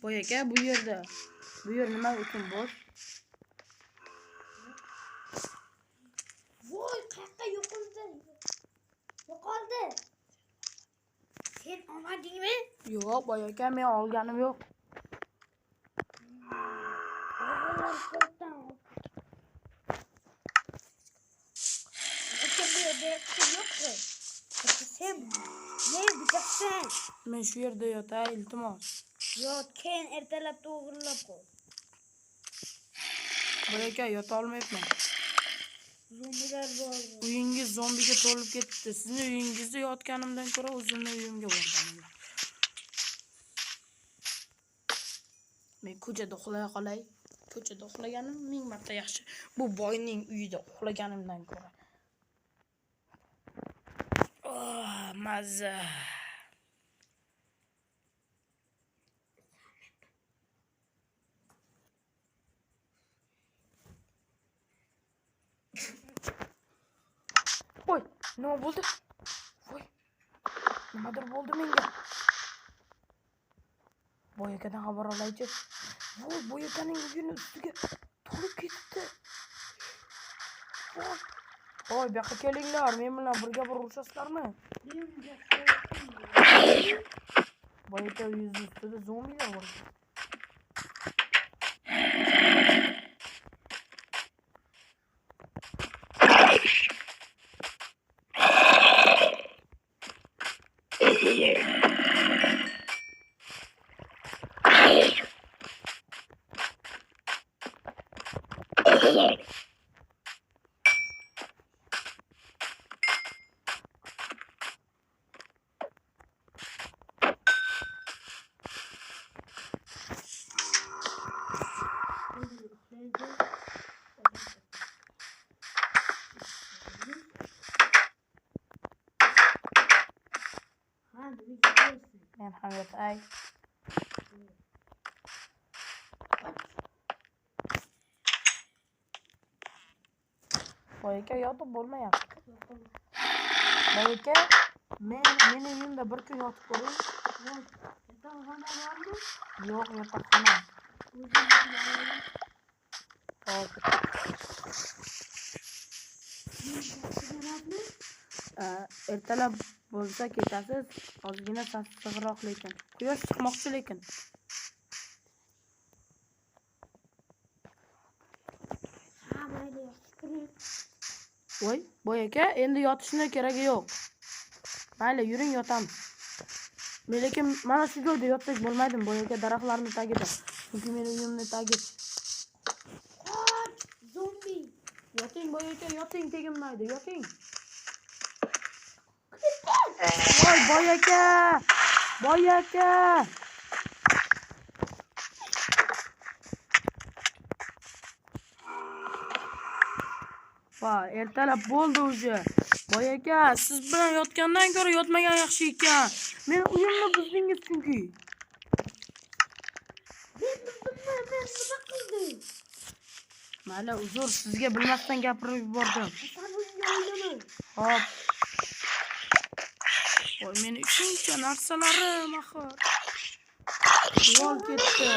Boy aka bu yerda. Bu yer nima uchun bo'sh? Voy, qayerga yo'qoldi? Yo'qoldi. Sen olmadingmi? Yo'q, boy aka men olganim yo'q. Men shu yerda yotay, iltimos. Yo'q, keyin ertalab to'g'rilab qo'y. Boy aka yota olmayapman. Zombilar bor. Uyingiz zombiga to'lib ketdi. Sizni uyingizda yotganimdan ko'ra o'zimni uyimga bordim. Men ko'chada uxlay qolay. Ko'chada uxlaganim 1000 marta yaxshi. Bu boyning uyida uxlaganimdan ko'ra. Oh, mazza. Voy, nima bo'ldi? Voy. Nimadir bo'ldi menga. Boy akadan xabar olaychi. Voy, boy akaning uyini ustiga to'lib ketdi. Voy. Voy, bu yoqqa kelinglar. Men bilan birga urushasizlarmi? Boy aka uyingiz ustida zombilar bor. Men ham yotay. Boy aka yotib bo'lmayapti. Boy aka, meni uyimda bir kun yotib ko'ring. Yotoqxona bormi? Yo'q, yotoqxona. Ertalab bo'lsa ketasiz. Ozgina sassiqroq lekin. Quyosh chiqmoqchi lekin. Voy, boy aka, endi yotishni keragi yo'q. Mayli, yuring yotamiz. Lekin mana shu joyda yotsak bo'lmaydimi, boy aka, daraxtlarning tagida. Chunki meni uyimning tagi. Zombi. Yoting boy aka, yoting, tegmaydi, yoting. Voy, boy aka! Boy aka! Va, ertalab bo'ldi o'zi. Boy aka, siz bilan yotgandan ko'ra yotmagan yaxshi ekan. Men uyimni buzdingiz chunki. Men nima qildim? Mayli, uzr, sizga bilmasdan gapirib yubordim. Hop. Voy, meni shuncha narsalarim axir. Yol ketdi.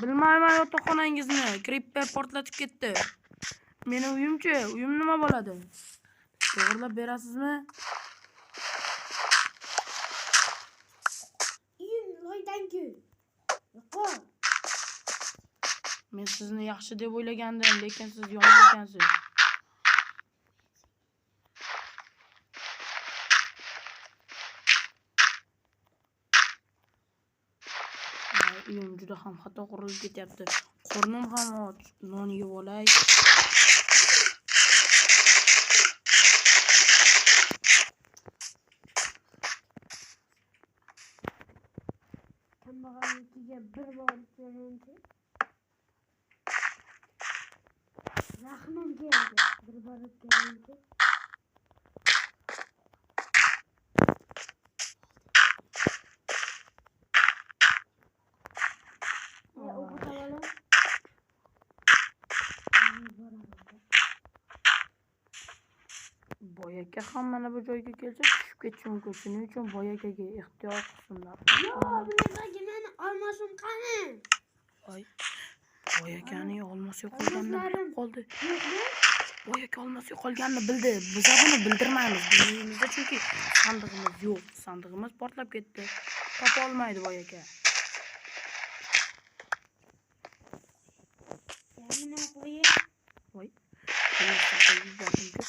Bilmayman yotoqxonangizni. Creeper portlatib ketdi. Meni uyim-chi, uyim nima bo'ladi? To'g'rilab berasizmi? Uyim loydanku. Yo'q. Men sizni yaxshi deb o'ylagandim, lekin siz yomon ekansiz. Uyim juda ham xato qurilib ketyapti. Qornim ham och, non yeb olay. Kambag'alligiga bir borib kelganchi. Rahmim keldi. Bir borib kelganchi. Boy aka ham mana bu joyga kelsa tushib ketishi mumkin. Shuning uchun boy akaga ehtiyot qilsinlar. Yo'q, bunaqa meni olmasim qani? Voy. Boy akaning olmos yo'qolganini bilib qoldi. Yo'qmi? Boy aka olmos yo'qolganini bildi. Biz buni bildirmaymiz. Bizimizda chunki sandig'imiz yo'q. Sandig'imiz portlab ketdi. Topa olmaydi boy aka. Nima qo'yi? Voy. Qo'yib yubordim-ku.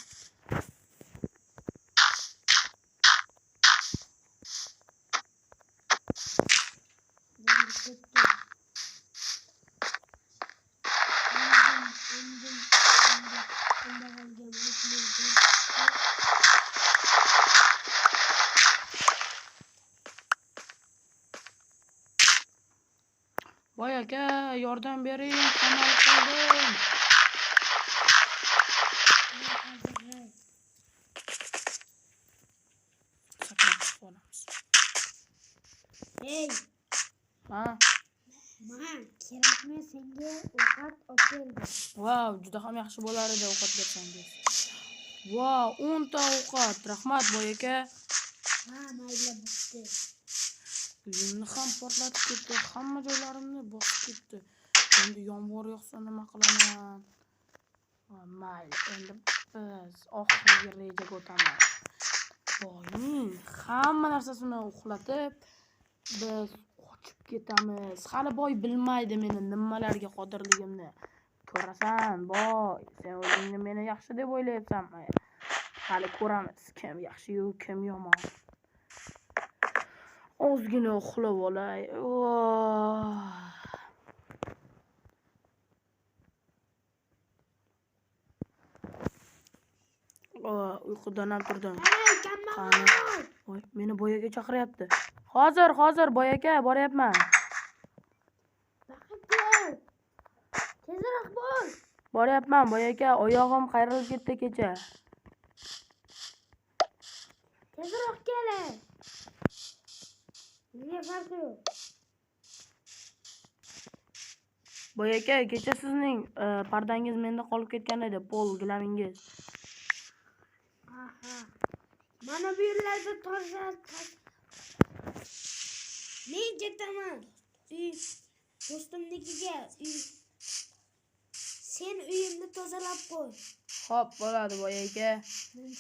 Endi ketdi. Voy aka, yordam bering, qamalib qoldim. Sakrab qolamiz. Hey, Ha? man kerakmi senga ovqat olib keldim. Wow, juda ham yaxshi bo'lar edi ovqat bersangiz. Wow, 10 ta ovqat. Rahmat boy aka. Ha, mayli bitti. Uyimni ham portlatib ketdi. Hamma joylarimni bosib ketdi. Endi yomg'ir yog'sa nima qilaman? Mayli, endi biz oxirgi rejaga o'tamiz. Boyning hamma narsasini uxlatib, biz qochib ketamiz. Hali boy bilmaydi meni nimalarga qodirligimni. Ko'rasan, boy, sen o'zingni meni yaxshi deb o'ylayapsanmi? Hali ko'ramiz, kim yaxshi-yu, kim yomon. Ozgina uxlab olay. Uyqudan ham turdim. Hey, kambag'al! Voy, meni boy aka chaqiryapti. Hozir boy aka, boryapman. Vaqt yo'q. Tezroq bo'l. Boryapman boy aka, oyog'im qayrilib ketdi kecha. Tezroq kel. Nega farqi yo'q? Boy aka, kecha sizning pardangiz menda qolib ketgan edi, pol gilamingiz. Aha. Mana bu yerlarda toza. Men ketaman. Do'stimnikiga. Sen uyimni tozalab qo'y. Xo'p, bo'ladi boy aka.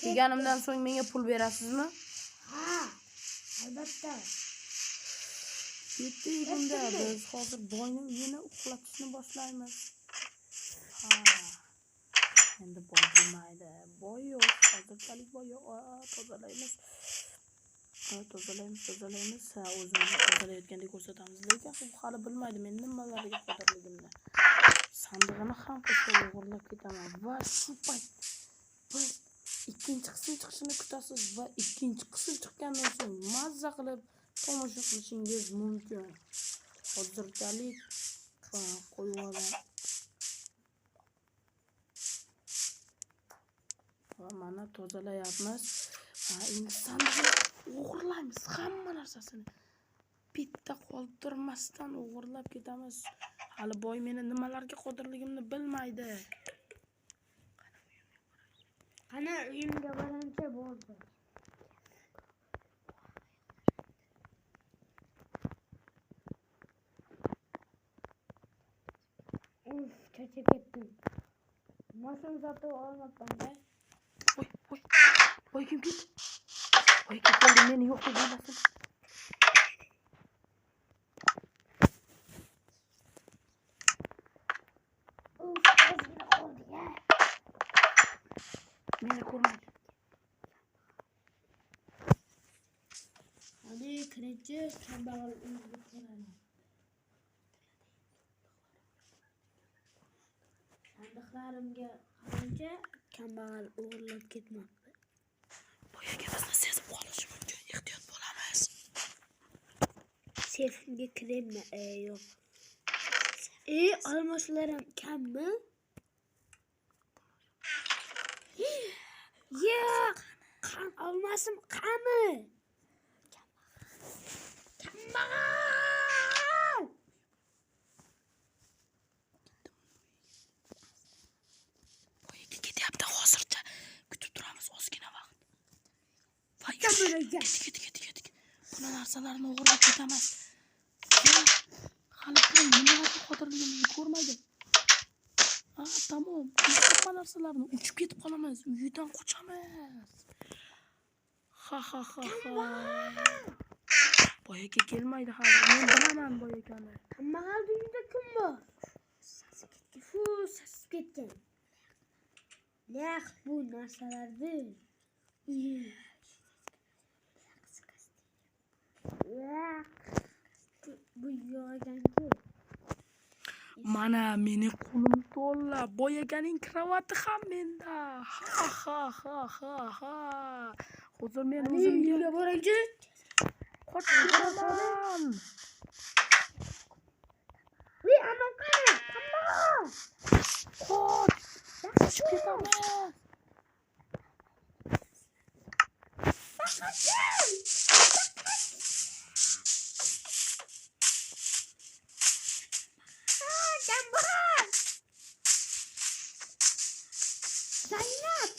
Kelganimdan so'ng menga pul berasizmi? Ha, albatta. Ketdik unda. Biz hozir boyning uyini uxlatishni boshlaymiz. Ha. Endi boy bilmaydi. Boy yo'q. Hozirchalik boy yo'q. Tozalaymiz. Tozalaymiz. O'zimizni tozalayotgandek ko'rsatamiz. Lekin u hali bilmaydi men nimalarga qodirligimni. Sandig'ini ham qo'shib o'g'irlab ketaman. Va shu payt biz ikkinchi qism chiqishini kutasiz va ikkinchi qism chiqqandan so'ng mazza qilib tomosha qilishingiz mumkin. Hozirchalik qo'yib olaman. Va mana tozalayapmiz. Endi sandig'ini o'g'irlaymiz hamma narsasini. Bitta qoldirmasdan o'g'irlab ketamiz. Hali boy meni nimalarga qodirligimni bilmaydi. Qani uyimga borancha bo'ldi. Charchab ketdim. Mashina sotib olmabman-da. Boy kim ketdi? Boy ketdi, meni yo'q deb o'ylasin. Ozgina qoldi-ya. Meni ko'rmaydi. Hadi kirinchi kambag'al uyga kiradi. Sandiqlarimga qaruncha kambag'al o'g'irlab ketmoqda. Boy aka bizni sezib qolishi mumkin. Ehtiyot bo'lamiz. Sefimga kiraymi? Yo'q. Olmoslarim kammi? Yo'q. Olmasim qami? Kambag'al! Boy aka ketyapti hozircha. Kutib turamiz ozgina vaqt. Voy, ketdik. Buni narsalarni o'g'irlab ketamiz. nimaga qotirligimizni ko'rmaydi. Ha, tamom. Hamma narsalarni uchib ketib qolamiz. Uydan qochamiz. Ha. Boyaga kelmaydi hali. Men bilaman boyagani. Kambag'al uyida kim bor? Sasib ketgan. Lex bu narsalarni. Bu yo'g'anku. Mana meni qo'lim to'la. Boyaganing kravati ham menda. Ha. Hozir men o'zimga boraychi. qochib ketaman. Voy, anam qara, kambag'al. Qochib ketaman. Kambag'al. Zaynab.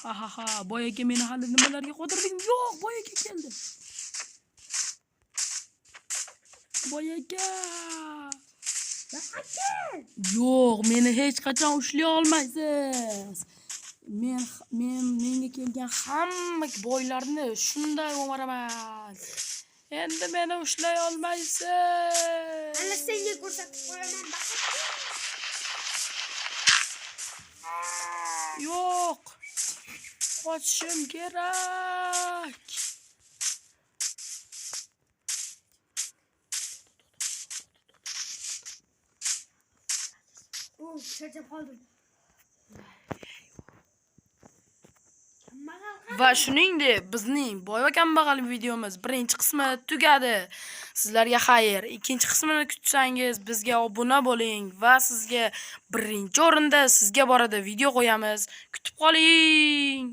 Ha. Boyaga meni hali nimalarga qodirligim yo'q. Boyaga keldi. Boyaga. Yo'q, meni hech qachon ushlay olmaysiz. Menga kelgan hamma boylarni shunday o'maraman. Endi meni ushlay olmaysiz. Ana senga ko'rsatib qo'yaman, baqat. Yo'q. Qochishim kerak. Charchab qoldim. Va shuningdek, bizning boy va kambag'al videomiz birinchi qismi tugadi. Sizlarga xayr. Ikkinchi qismini kutsangiz, bizga obuna bo'ling va sizga birinchi o'rinda sizga borada video qo'yamiz. Kutib qoling.